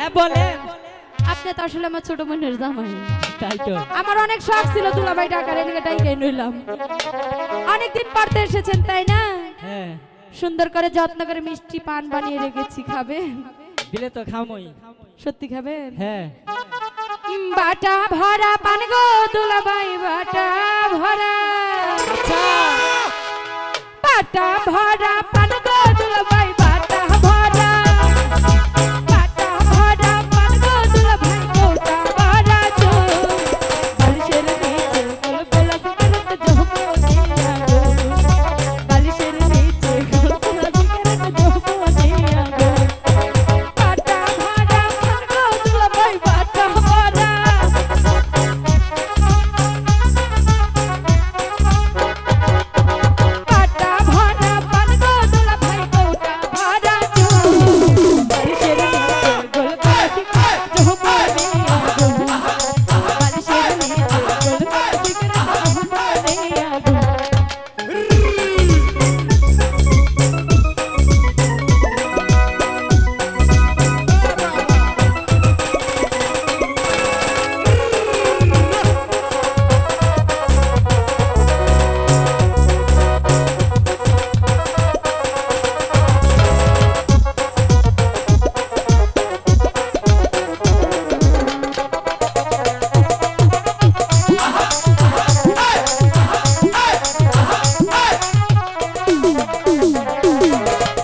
হ্যাঁ বলেন। আপনি তো আসলে আমার ছোট বোনের জামাই। তাই তো। আমার অনেক শখ ছিল দুলাভাই টাকার এদিকে টাইকাই নইলাম। অনেকদিন পরতে এসেছেন তাই না? হ্যাঁ। সুন্দর করে যত্ন করে মিষ্টি পান বানিয়ে রেখেছি, খাবেন? দিলে তো খামই। সত্যি খাবেন? হ্যাঁ। বাটা ভরা পান গো দুলাভাই, বাটা ভরা। আচ্ছা। বাটা ভরা পান গো দুলাভাই, বাটা ভরা। বাটা ভরা পান গো দুলাভাই, কোটা ভরা চোখ। বালিশের নিচে গোলগোলা সিগারেট জহমনিয়া গো। বালিশের নিচে গোলগোলা সিগারেট জহমনিয়া গো। বাটা ভরা পান গো দুলাভাই, বাটা ভরা। বাটা ভরা পান গো দুলাভাই, কোটা ভরা চোখ। বালিশের নিচে গোলগোলা সিগারেট জহমনিয়া গো। বালিশের নিচে গোলগোলা সিগারেট জহমনিয়া গো।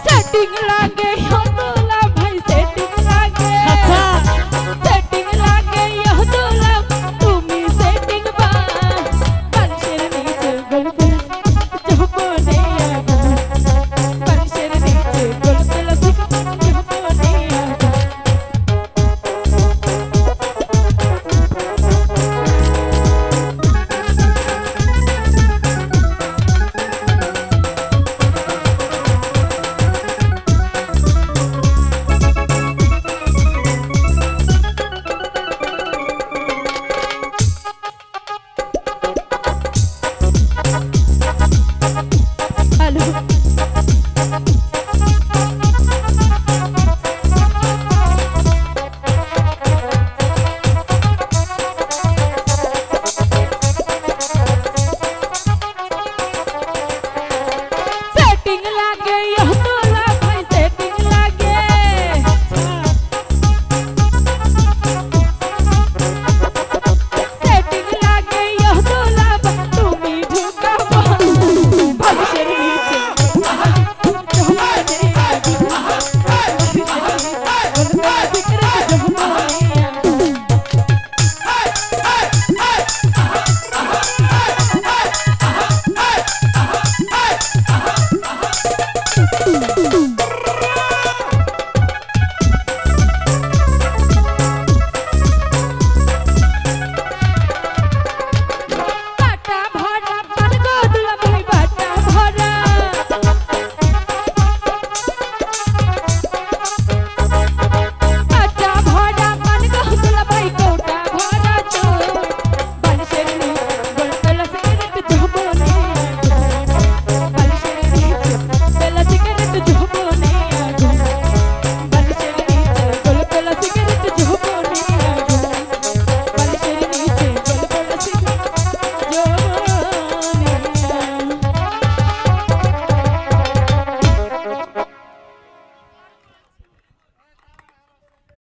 সেটিং লাগে হদুলা ভাই, সেটিং লাগে। আচ্ছা। সেটিং লাগে হদুলা, তুমি সেটিং বা। বালিশের নিচে গোলগোলা জহমনিয়া গো। বালিশের নিচে গোলগোলা সিগারেট জহমনিয়া গো। হ্যালো। সেটিং লাগে হদুলা ভাই, সেটিং লাগে। সেটিং লাগে হদুলা ভাই, তুমি ঢুকাবো বালিশের নিচে জহমনিয়া গো। বালিশের নিচে গোলগোলা